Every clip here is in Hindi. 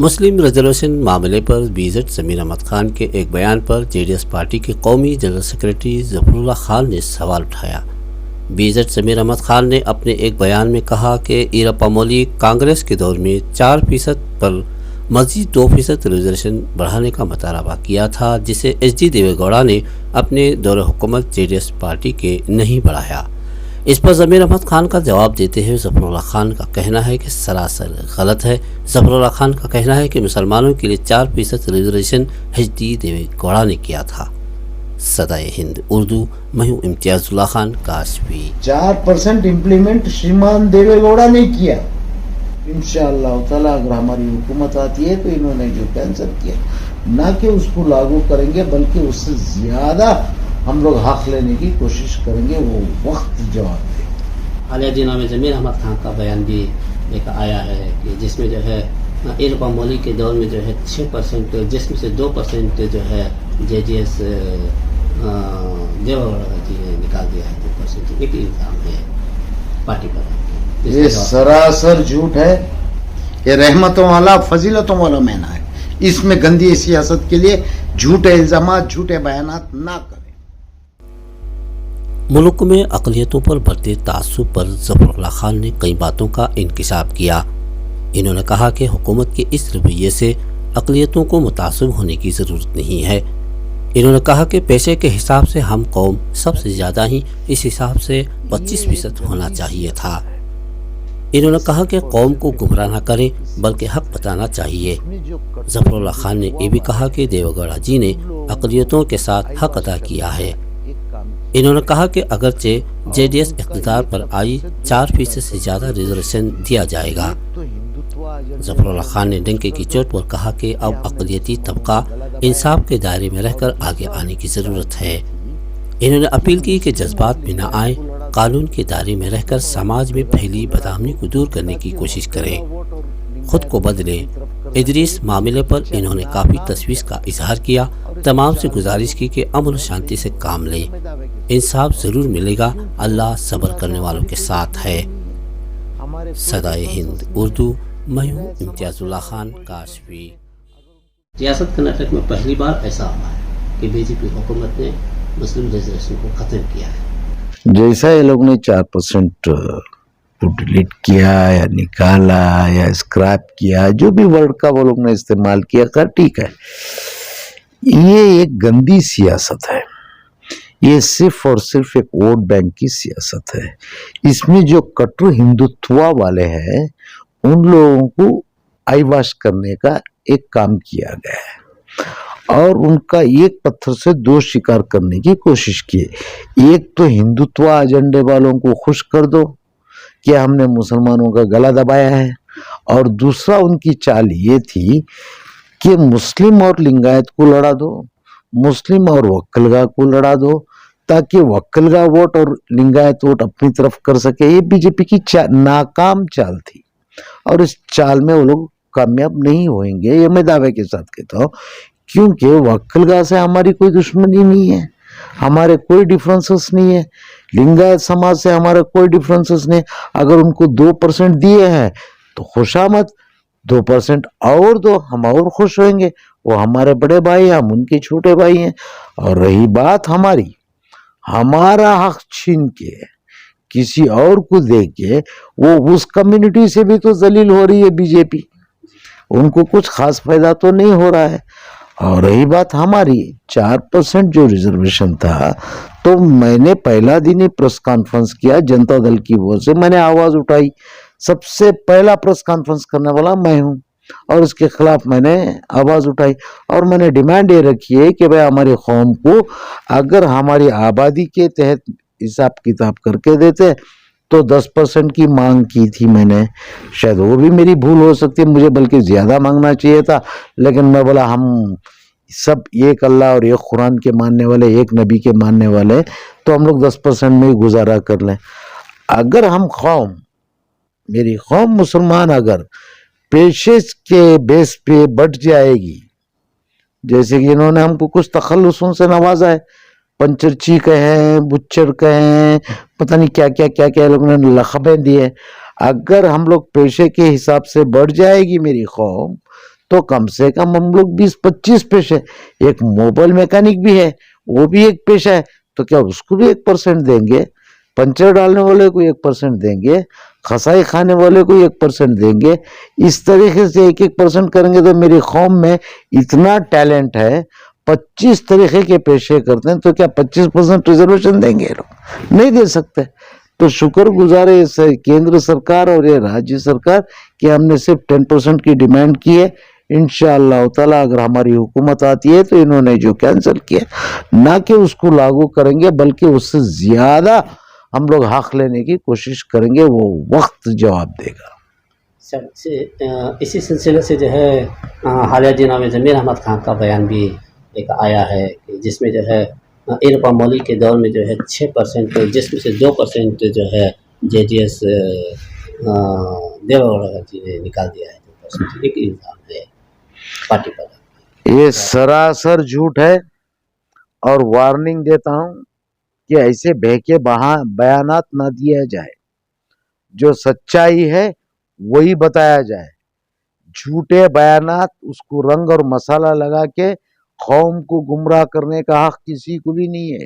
मुस्लिम रिजर्वेशन मामले पर बीजेड ज़मीर अहमद खान के एक बयान पर जेडीएस पार्टी के कौमी जनरल सेक्रेटरी ज़फरुल्लाह खान ने सवाल उठाया। बीजेड ज़मीर अहमद खान ने अपने एक बयान में कहा कि ईरप्पा मोली कांग्रेस के दौर में 4% पर मजीद 2% रिजर्वेशन बढ़ाने का मुतालबा किया था, जिसे एच डी देवेगौड़ा ने अपने दौर हुकूमत जेडीएस पार्टी के नहीं बढ़ाया। इस पर ज़मीर अहमद खान का जवाब देते हुए ज़फरुल्लाह खान का कहना है कि सरासर गलत है। ज़फरुल्लाह खान का कहना है कि मुसलमानों के लिए 4% रिजर्वेशन एच डी देवेगौड़ा ने किया था। सदाए हिंद उर्दू, मैं हूं इम्तियाजुल्लाह खान काशवी। 4% इम्प्लीमेंट श्रीमान देवेगौड़ा ने किया। इंशाअल्लाह ताला अगर हमारी हुकूमत आती है तो इन्होंने जो कैंसिल किया ना कि उसको लागू करेंगे, बल्कि उससे ज्यादा हम लोग हक लेने की कोशिश करेंगे। वो वक्त जवाब देगा। हालिया दिनों में ज़मीर अहमद खान का बयान भी एक आया है कि जिसमें जो है ईरप्पा मोली के दौर में जो है 6%, जिसमें से 2% जो है जेडीएस देवेगौड़ा जी ने निकाल दिया है। 2% एक इल्जाम है पार्टी पर। ये सरासर झूठ है। ये रहमतों वाला फजीलतों वाला महीना है। इसमें गंदी सियासत के लिए झूठे इल्जामात, झूठे बयानात ना करें। मुल्क में अक़लियतों पर बढ़ते तासुब पर ज़फरुल्लाह खान ने कई बातों का इंकिशाफ किया। इन्होंने कहा कि हुकूमत के इस रवैये से अक़लियतों को मुतासिब होने की ज़रूरत नहीं है। इन्होंने कहा कि पैसे के हिसाब से हम कौम सबसे ज़्यादा ही, इस हिसाब से 25% होना चाहिए था। इन्होंने कहा कि कौम को गुमराह न करें बल्कि हक बताना चाहिए। ज़फरुल्लाह खान ने यह भी कहा कि देवेगौड़ा जी ने अक़लियतों के साथ हक अदा किया है। इन्होंने कहा कि अगरचे जेडीएस इक़्तिदार पर आई 4% से ज़्यादा रिजर्वेशन दिया जाएगा। ज़फरुल्लाह खान ने डंके की चोट पर कहा कि अब अक़लियती तबका इंसाफ के दायरे में रहकर आगे आने की ज़रूरत है। इन्होंने अपील की कि जज्बात में न आए, कानून के दायरे में रहकर समाज में फैली बदअमनी को दूर करने की कोशिश करें, खुद को बदले। इदरीस मामले पर इन्होंने काफ़ी तशवीश का इजहार किया। तमाम से गुजारिश की कि अमन शांति से काम लें, इंसाफ ज़रूर मिलेगा, अल्लाह सब्र करने वालों के साथ है। सदाए हिंद उर्दू, मैं हूँ इम्तियाजुल्लाह खान काशवी। रियासत कर्नाटक में पहली बार ऐसा हुआ है कि बीजेपी हुकूमत ने मुस्लिम रिजर्वेशन को ख़त्म किया है। जैसा ये लोग ने 4% को डिलीट किया या निकाला या स्क्रैप किया, जो भी वर्ड का वो लोग ने इस्तेमाल किया, कर ठीक है। ये एक गंदी सियासत है। ये सिर्फ और सिर्फ एक वोट बैंक की सियासत है। इसमें जो कट्टर हिंदुत्व वाले हैं उन लोगों को आईवाश करने का एक काम किया गया है और उनका एक पत्थर से दो शिकार करने की कोशिश की। एक तो हिंदुत्व एजेंडे वालों को खुश कर दो कि हमने मुसलमानों का गला दबाया है, और दूसरा उनकी चाल ये थी कि मुस्लिम और लिंगायत को लड़ा दो, मुस्लिम और वक्कलगा को लड़ा दो, ताकि वक्कलगा वोट और लिंगायत वोट अपनी तरफ कर सके। ये बीजेपी की नाकाम चाल थी और इस चाल में वो लोग कामयाब नहीं होंगे, ये मैं दावे के साथ कहता हूँ। क्योंकि वक्कलगा से हमारी कोई दुश्मनी नहीं है, हमारे कोई डिफरेंसेस नहीं है। लिंगायत समाज से हमारा कोई डिफरेंसेस नहीं। अगर उनको 2% दिए हैं तो खुशामद, 2% और दो, हम और खुश होंगे। वो हमारे बड़े भाई, हम उनके छोटे भाई हैं। और रही बात हमारी, हमारा हक छीन के किसी और को दे के वो उस कम्युनिटी से भी तो जलील हो रही है बीजेपी। उनको कुछ खास फायदा तो नहीं हो रहा है। और रही बात हमारी 4% जो रिजर्वेशन था, तो मैंने पहला दिन ही प्रेस कॉन्फ्रेंस किया, जनता दल की ओर से मैंने आवाज उठाई। सबसे पहला प्रेस कॉन्फ्रेंस करने वाला मैं हूं और इसके खिलाफ मैंने आवाज उठाई और मैंने डिमांड ये रखी है कि भाई हमारी कौम को अगर हमारी आबादी के तहत हिसाब किताब करके देते तो 10% की मांग की थी मैंने। शायद वो भी मेरी भूल हो सकती है, मुझे बल्कि ज्यादा मांगना चाहिए था, लेकिन मैं बोला हम सब एक अल्लाह और एक कुरान के मानने वाले, एक नबी के मानने वाले, तो हम लोग 10% में ही गुजारा कर लें। अगर हम कौम, मेरी कौम मुसलमान अगर पेशे के बेस पे बढ़ जाएगी, जैसे कि इन्होंने हमको कुछ तखल्लुसों से नवाजा है, पंचरची कहें, बुच्चर कहें, पता नहीं क्या क्या क्या क्या लोगों ने लखबें दिए। अगर हम लोग पेशे के हिसाब से बढ़ जाएगी मेरी कौम, तो कम से कम हम लोग 20-25 पेशे, एक मोबाइल मैकेनिक भी है, वो भी एक पेशा है, तो क्या उसको भी 1% देंगे? पंचर डालने वाले को 1% देंगे, खसाई खाने वाले को 1% देंगे। इस तरीके से 1-1% करेंगे तो मेरी कौम में इतना टैलेंट है, 25 तरीके के पेशे करते हैं, तो क्या 25% रिजर्वेशन देंगे लोग? नहीं दे सकते। तो शुक्रगुजार है इस केंद्र सरकार और ये राज्य सरकार कि हमने सिर्फ 10% की डिमांड की है। इंशाअल्लाह ताला अगर हमारी हुकूमत आती है तो इन्होंने जो कैंसिल किया, ना कि उसको लागू करेंगे, बल्कि उससे ज्यादा हम लोग हक लेने की कोशिश करेंगे, वो वक्त जवाब देगा। सर इसी सिलसिले से जो है हालिया दिनों में जमीर अहमद खान का बयान भी एक आया है कि जिसमें जो है इरफान मौली के दौर में जो है 6%, जिसमें से 2% जो है JDS देवेगौड़ा जी ने निकाल दिया है। 2% एक इल्जाम है पार्टी पर। ये सरासर झूठ है और वार्निंग देता हूं कि ऐसे बहके बयानात न दिया जाए, जो सच्चाई है वही बताया जाए। झूठे बयानात, उसको रंग और मसाला लगा के कौम को गुमराह करने का हक किसी को भी नहीं है।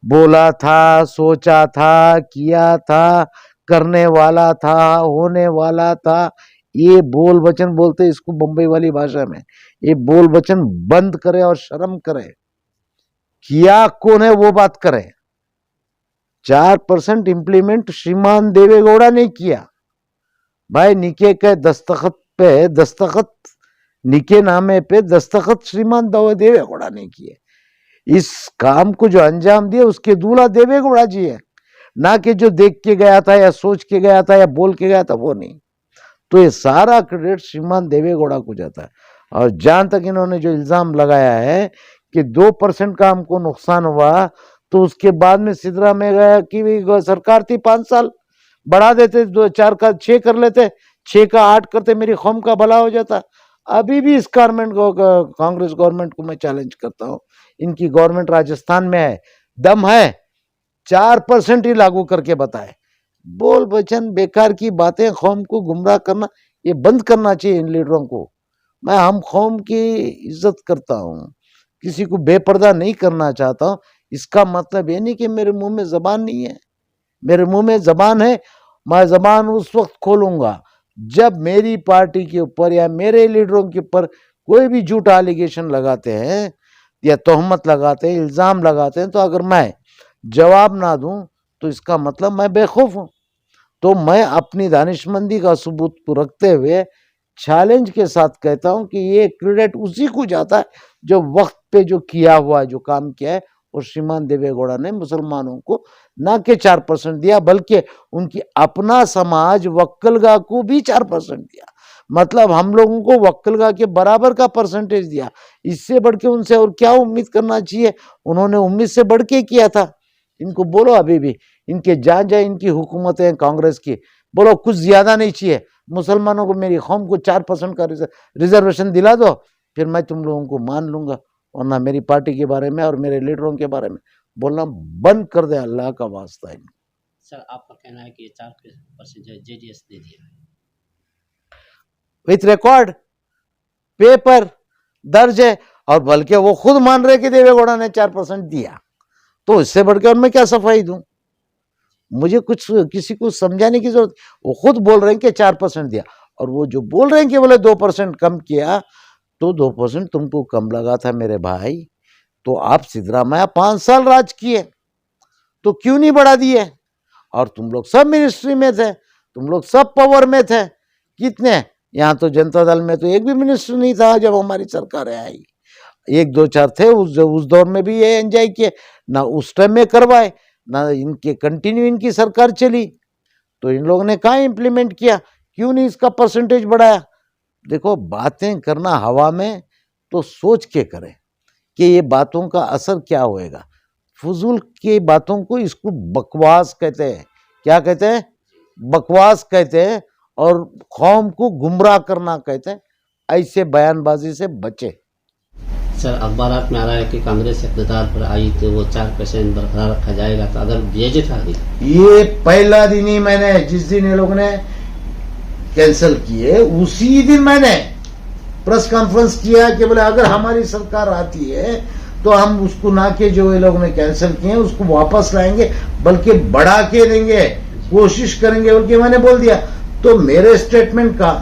बोला था, सोचा था, किया था, करने वाला था, होने वाला था, ये बोल वचन बोलते इसको बंबई वाली भाषा में। ये बोल वचन बंद करे और शर्म करे। किया कौन है वो बात करे। 4% इंप्लीमेंट श्रीमान देवेगौड़ा ने किया भाई। निके के दस्तखत पे दस्तखत, निके नामे पे दस्तखत श्रीमान देवेगौड़ा ने किए। इस काम को जो अंजाम दिया उसके दूल्हा देवेगौड़ा जी है, ना कि जो देख के गया था या सोच के गया था या बोल के गया था, वो नहीं। तो ये सारा क्रेडिट श्रीमान देवेगौड़ा को जाता है। और जहां तक इन्होंने जो इल्जाम लगाया है कि 2% का हमको नुकसान हुआ, तो उसके बाद में सिद्धरा में गया कि सरकार थी 5 साल बढ़ा देते, 2-4 का 6 कर लेते, 6 का 8 करते, मेरी कौम का भला हो जाता। अभी भी इस गवर्नमेंट को, कांग्रेस गवर्नमेंट को मैं चैलेंज करता हूं, इनकी गवर्नमेंट राजस्थान में है, दम है, 4% ही लागू करके बताए। बोल वचन बेकार की बातें, कौम को गुमराह करना, ये बंद करना चाहिए इन लीडरों को। मैं हम कौम की इज्जत करता हूं, किसी को बेपर्दा नहीं करना चाहता हूं। इसका मतलब ये नहीं कि मेरे मुंह में जबान नहीं है। मेरे मुंह में जबान है। मैं जबान उस वक्त खोलूंगा जब मेरी पार्टी के ऊपर या मेरे लीडरों के ऊपर कोई भी झूठा एलिगेशन लगाते हैं या तोहमत लगाते हैं, इल्जाम लगाते हैं, तो अगर मैं जवाब ना दूं तो इसका मतलब मैं बेखौफ हूं। तो मैं अपनी दानिशमंदी का सबूत को रखते हुए चैलेंज के साथ कहता हूं कि ये क्रेडिट उसी को जाता है जो वक्त पे जो किया हुआ, जो काम किया है। और श्रीमान देवेगौड़ा ने मुसलमानों को ना के 4% दिया, बल्कि उनकी अपना समाज वक्कलगा को भी 4% दिया। मतलब हम लोगों को वक्कलगा के बराबर का परसेंटेज दिया। इससे बढ़ के उनसे और क्या उम्मीद करना चाहिए। उन्होंने उम्मीद से बढ़ के किया था। इनको बोलो अभी भी, इनके जहाँ जहाँ इनकी हुकूमतें कांग्रेस की, बोलो कुछ ज्यादा नहीं चाहिए, मुसलमानों को, मेरी कौम को 4% का रिजर्वेशन दिला दो, फिर मैं तुम लोगों को मान लूंगा। वरना मेरी पार्टी के बारे में और मेरे लीडरों के बारे में बोलना बंद कर दे, अल्लाह का वास्ता है। सर आपका कहना है कि ये 4% जो JDS दे दिया है, विथ रिकॉर्ड पेपर दर्ज है, और बल्कि वो खुद मान रहे कि देवेगौड़ा ने 4% दिया, तो इससे बढ़कर मैं क्या सफाई दूं। मुझे कुछ किसी को समझाने की जरूरत। वो खुद बोल रहे हैं कि 4% दिया, और वो जो बोल रहे हैं कि बोले 2% कम किया, तो 2% तुमको कम लगा था मेरे भाई, तो आप सिद्धरामैया 5 साल राज किए, तो क्यों नहीं बढ़ा दिए। और तुम लोग सब मिनिस्ट्री में थे, तुम लोग सब पावर में थे। कितने, यहाँ तो जनता दल में तो एक भी मिनिस्टर नहीं था जब हमारी सरकार आई। 1-2-4 थे, उस दौर में भी ये एंजॉय किए ना, उस टाइम में करवाए ना, इनके कंटिन्यू इनकी सरकार चली। तो इन लोगों ने कहाँ इंप्लीमेंट किया, क्यों नहीं इसका परसेंटेज बढ़ाया। देखो, बातें करना हवा में तो सोच के करें कि ये बातों का असर क्या होएगा। फजूल की बातों को, इसको बकवास कहते हैं। क्या कहते हैं? बकवास कहते हैं, और कौम को गुमराह करना कहते हैं। ऐसे बयानबाजी से बचे। सर अखबारात में आ रहा है कि कांग्रेस इक़्तिदार पर आई तो वो 4% बरकरार रखा जाएगा, तो अगर भेजे था ये पहला दिन ही मैंने, जिस दिन ये लोग ने कैंसिल किए उसी दिन मैंने प्रेस कॉन्फ्रेंस किया कि बोले अगर हमारी सरकार आती है तो हम उसको ना के जो ये लोगों ने कैंसिल किए उसको वापस लाएंगे, बल्कि बढ़ा के देंगे, कोशिश करेंगे, बल्कि मैंने बोल दिया। तो मेरे स्टेटमेंट का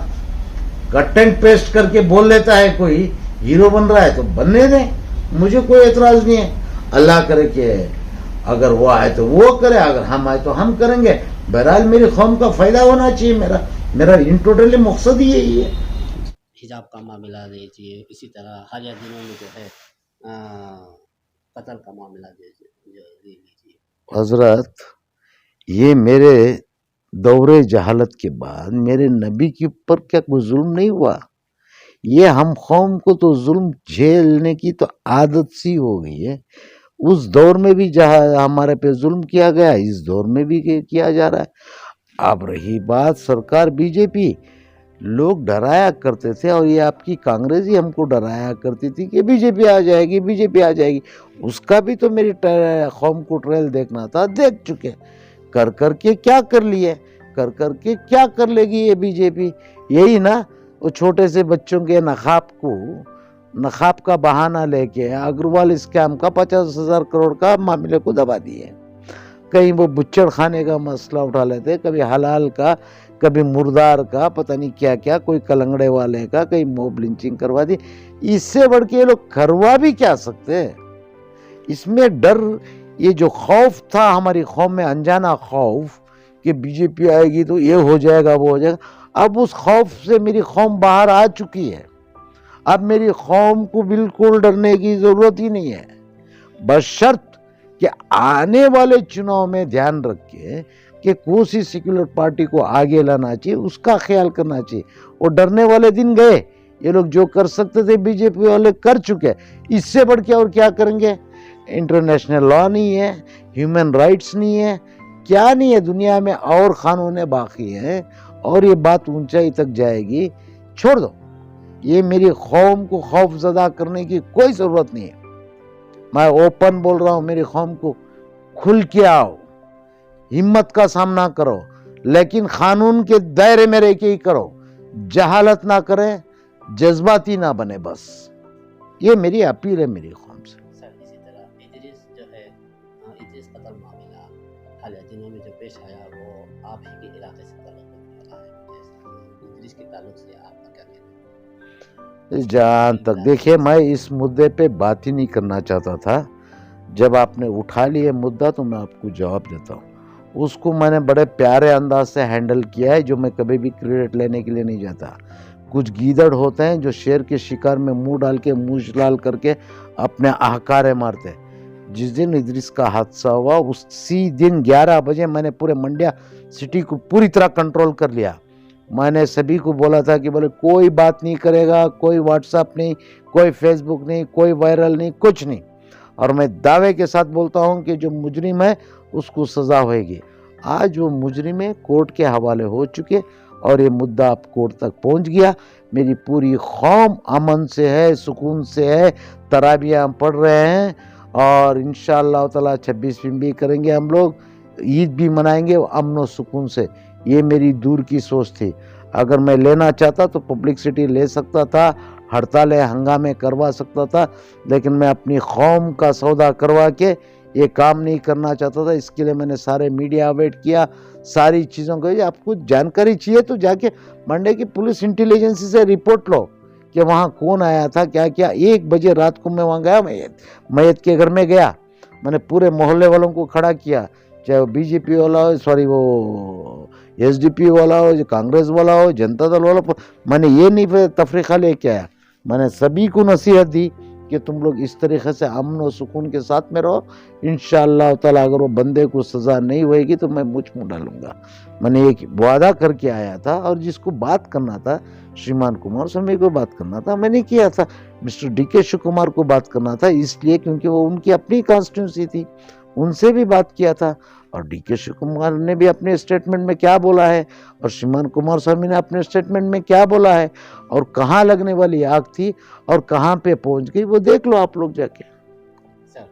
कट एंड पेस्ट करके बोल लेता है कोई, हीरो बन रहा है तो बनने दें, मुझे कोई एतराज नहीं है। अल्लाह करे कि अगर वो आए तो वो करे, अगर हम आए तो हम करेंगे। बहरहाल मेरी कौम का फायदा होना चाहिए, मेरा इन टोटली मकसद ही यही है। हिजाब का मामला लीजिए, इसी तरह हालिया दिनों में जो है कत्ल का मामला ले लीजिए। हजरत, ये मेरे दौरे जहालत के बाद मेरे नबी के ऊपर क्या कोई जुल्म नहीं हुआ? ये हम कौम को तो जुल्म झेलने की तो आदत सी हो गई है। उस दौर में भी जहाँ हमारे पे जुल्म किया गया, इस दौर में भी किया जा रहा है। अब रही बात सरकार बीजेपी, लोग डराया करते थे और ये आपकी कांग्रेस ही हमको डराया करती थी कि बीजेपी आ जाएगी, बीजेपी आ जाएगी। उसका भी तो मेरी कौम को ट्रेल देखना था, देख चुके। कर करके क्या कर लिए, कर करके क्या कर लेगी ये बीजेपी? यही ना, वो छोटे से बच्चों के नखाब का बहाना लेके अग्रवाल स्कैम का 50,000 करोड़ का मामले को दबा दिए। कहीं वो बुच्चड़ खाने का मसला उठा लेते, कभी हलाल का, कभी मुर्दार का, पता नहीं क्या क्या, कोई कलंगड़े वाले का, कहीं मॉब लिंचिंग करवा दी। इससे बढ़ के ये लोग करवा भी क्या सकते हैं? इसमें डर, ये जो खौफ था हमारी कौम में, अनजाना खौफ कि बीजेपी आएगी तो ये हो जाएगा, वो हो जाएगा, अब उस खौफ से मेरी कौम बाहर आ चुकी है। अब मेरी कौम को बिल्कुल डरने की जरूरत ही नहीं है, बशर्त कि आने वाले चुनाव में ध्यान रखे कि कोई सेक्युलर पार्टी को आगे लाना चाहिए, उसका ख्याल करना चाहिए। वो डरने वाले दिन गए, ये लोग जो कर सकते थे बीजेपी वाले कर चुके। इससे बढ़ के और क्या करेंगे? इंटरनेशनल लॉ नहीं है, ह्यूमन राइट्स नहीं है, क्या नहीं है दुनिया में, और कानून बाकी हैं, और ये बात ऊंचाई तक जाएगी। छोड़ दो, ये मेरी कौम को खौफजदा करने की कोई जरूरत नहीं है। मैं ओपन बोल रहा हूं, मेरी कौम को खुल के आओ, हिम्मत का सामना करो, लेकिन कानून के दायरे में रह के ही करो, जहालत ना करें, जज्बाती ना बने। बस ये मेरी अपील है मेरी कौम से। सर, इसी तरह इदरीस जो है, इदरीस कत्ल मामला हालिया दिनों में जो पेश आया, वो आप ही के इलाके से ताल्लुक रखता है। इदरीस के ताल्लुक से आपका क्या कहना है? जहाँ तक देखिए, मैं इस मुद्दे पे बात ही नहीं करना चाहता था। जब आपने उठा लिया मुद्दा तो मैं आपको जवाब देता हूँ। उसको मैंने बड़े प्यारे अंदाज से हैंडल किया है, जो मैं कभी भी क्रेडिट लेने के लिए नहीं जाता। कुछ गीदड़ होते हैं जो शेर के शिकार में मुंह डाल के, मुंह लाल करके अपने आहकारे मारते हैं। जिस दिन इदरीस का हादसा हुआ, उसी दिन 11 बजे मैंने पूरे मंड्या सिटी को पूरी तरह कंट्रोल कर लिया। मैंने सभी को बोला था कि बोले कोई बात नहीं करेगा, कोई व्हाट्सएप नहीं, कोई फेसबुक नहीं, कोई वायरल नहीं, कुछ नहीं। और मैं दावे के साथ बोलता हूं कि जो मुजरिम है उसको सजा होगी। आज वो मुजरिम कोर्ट के हवाले हो चुके और ये मुद्दा अब कोर्ट तक पहुंच गया। मेरी पूरी कौम अमन से है, सुकून से है, तराबियाँ पढ़ रहे हैं और इंशाअल्लाह ताला 26वीं भी करेंगे हम लोग, ईद भी मनाएंगे अमन और सुकून से। ये मेरी दूर की सोच थी। अगर मैं लेना चाहता तो पब्लिसिटी ले सकता था, हड़तालें हंगामे करवा सकता था, लेकिन मैं अपनी कौम का सौदा करवा के ये काम नहीं करना चाहता था। इसके लिए मैंने सारे मीडिया अवेट किया, सारी चीज़ों को। आपको जानकारी चाहिए तो जाके मंडे की पुलिस इंटेलिजेंसी से रिपोर्ट लो कि वहाँ कौन आया था, क्या क्या। 1 बजे रात को मैं वहाँ गया, मैयत के घर में गया, मैंने पूरे मोहल्ले वालों को खड़ा किया, चाहे वो बीजेपी वाला हो, सॉरी वो एसडीपी वाला हो, कांग्रेस वाला हो, जनता दल वाला। मैंने ये नहीं तफरीक़ा लेके आया, मैंने सभी को नसीहत दी कि तुम लोग इस तरीके से अमन और सुकून के साथ में रहो। इंशाअल्लाह ताला अगर वो बंदे को सज़ा नहीं होएगी तो मैं मुझ मुँह डालूंगा। मैंने एक वादा करके आया था और जिसको बात करना था, श्रीमान कुमार स्वामी को बात करना था, मैंने किया था। मिस्टर DK शिव कुमार को बात करना था, इसलिए क्योंकि वो उनकी अपनी कॉन्स्टिट्यूंसी थी, उनसे भी बात किया था। और DK शिव कुमार ने भी अपने स्टेटमेंट में क्या बोला है और श्रीमान कुमार स्वामी ने अपने स्टेटमेंट में क्या बोला है और कहाँ लगने वाली आग थी और कहाँ पे पहुंच गई, वो देख लो आप लोग जाके। सर,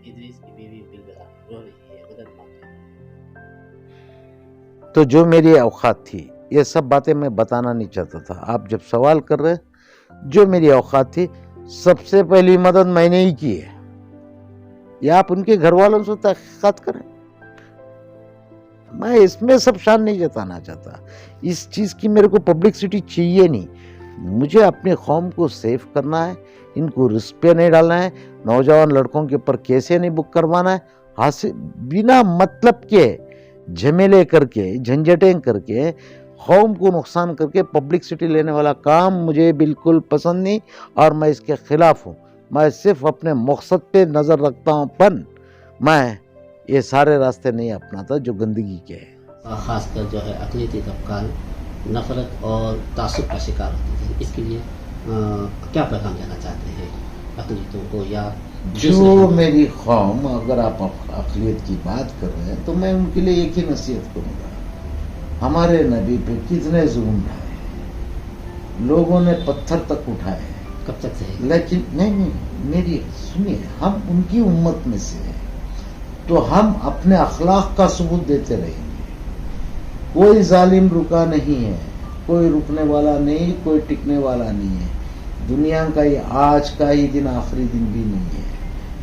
इदरीस की बीवी बिलबला रो रही है, मदद मांग रही है। तो जो मेरी औकात थी, ये सब बातें मैं बताना नहीं चाहता था। आप जब सवाल कर रहे जो मेरी औकात थी सबसे पहली मदद मैंने ही की है। या आप उनके घर वालों से तहकीकात करें, मैं इसमें सब शान नहीं जताना चाहता। इस चीज़ की मेरे को पब्लिसिटी चाहिए नहीं। मुझे अपने कौम को सेफ करना है, इनको रिस्क पे नहीं डालना है, नौजवान लड़कों के ऊपर केसें नहीं बुक करवाना है, हासिल बिना मतलब के झमेले करके झंझटें करके कौम को नुकसान करके पब्लिसिटी लेने वाला काम मुझे बिल्कुल पसंद नहीं और मैं इसके खिलाफ हूँ। मैं सिर्फ अपने मकसद पे नज़र रखता हूँ, मैं ये सारे रास्ते नहीं अपनाता जो गंदगी के हैं। खासकर जो है अक़लियती तबका नफरत और तासुब का शिकार होते थे, इसके लिए क्या पैगाम देना चाहते हैं अक़लियतों को या जो मेरी कौम, अगर आप अक़लियत की बात कर रहे हैं तो मैं उनके लिए एक ही नसीहत करूँगा, हमारे नबी पे कितने जुल्म ढाए, लोगों ने पत्थर तक उठाए, कब तक से? लेकिन नहीं, मेरी सुनिए, हम उनकी उम्मत में से हैं तो हम अपने अखलाक का सबूत देते रहेंगे। कोई जालिम रुका नहीं है, कोई रुकने वाला नहीं, कोई टिकने वाला नहीं है। दुनिया का ये आज का ही दिन आखिरी दिन भी नहीं है।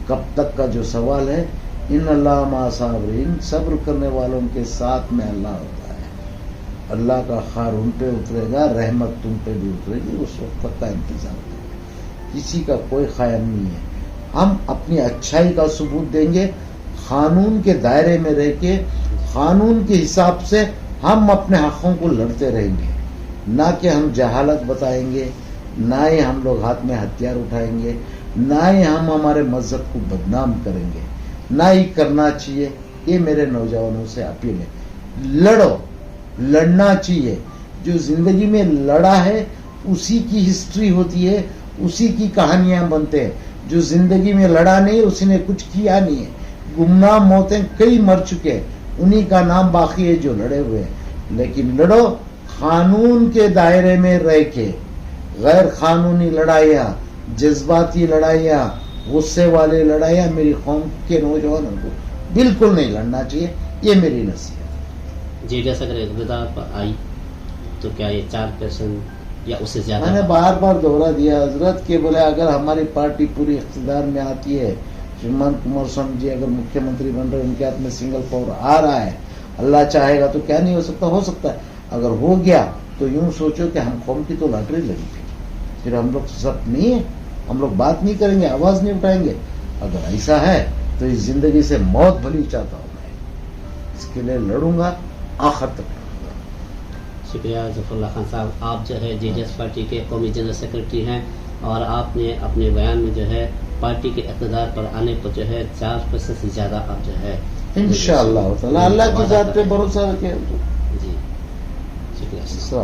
कब तक का जो सवाल है, इन अल्लाह मा साबरीन, सब्र करने वालों के साथ में अल्लाह होता है। अल्लाह का खार उन पे उतरेगा, रहमत तुम पे भी उतरेगी, उस वक्त तक का इंतजार करें। किसी का कोई ख्याल नहीं है। हम अपनी अच्छाई का सबूत देंगे, कानून के दायरे में रह के कानून के हिसाब से हम अपने हकों को लड़ते रहेंगे, ना कि हम जहालत बताएंगे, ना ही हम लोग हाथ में हथियार उठाएंगे, ना ही हम हमारे मजहब को बदनाम करेंगे, ना ही करना चाहिए। ये मेरे नौजवानों से अपील है, लड़ो, लड़ना चाहिए। जो जिंदगी में लड़ा है उसी की हिस्ट्री होती है, उसी की कहानियां बनते हैं। जो जिंदगी में लड़ा नहीं, उसने कुछ किया नहीं है, गुमनाम मौतें कई मर चुके हैं, उन्हीं का नाम बाकी है जो लड़े हुए हैं। लेकिन लड़ो कानून के दायरे में रह के। गैर कानूनी लड़ाइयाँ, जज्बाती लड़ाइयाँ, गुस्से वाले लड़ाइयाँ मेरी कौम के नौजवानों को बिल्कुल नहीं लड़ना चाहिए। ये मेरी नसीहत। जी, जैसे अगर इक़्तिदार पर आई तो क्या ये 4% या उससे ज्यादा? मैंने बार बार दोहरा दिया हजरत के बोले, अगर हमारी पार्टी पूरी इक़्तिदार में आती है, श्रीमान कुमार स्वामी जी अगर मुख्यमंत्री बन रहे, उनके हाथ में सिंगल पावर आ रहा है, अल्लाह चाहेगा तो क्या नहीं हो सकता, हो सकता है। अगर हो गया तो यूं सोचो कि हम कौम की तो लॉटरी लगी थी, फिर हम लोग सब नहीं है, हम लोग बात नहीं करेंगे, आवाज नहीं उठाएंगे। अगर ऐसा है तो इस जिंदगी से मौत भली चाहता हूँ मैं, इसके लिए लड़ूंगा, आखिर तक लड़ूंगा। शुक्रिया ज़फ़रुल्लाह खान साहब। आप जो है जेडीएस पार्टी के कौमी जनरल सेक्रेटरी हैं और आपने अपने बयान में जो है पार्टी के इक़्तिदार पर आने पर जो है 4% से ज्यादा आप जो है इंशाअल्लाह ताला अल्लाह की ज़ात पे भरोसा रखें। जी, शुक्रिया।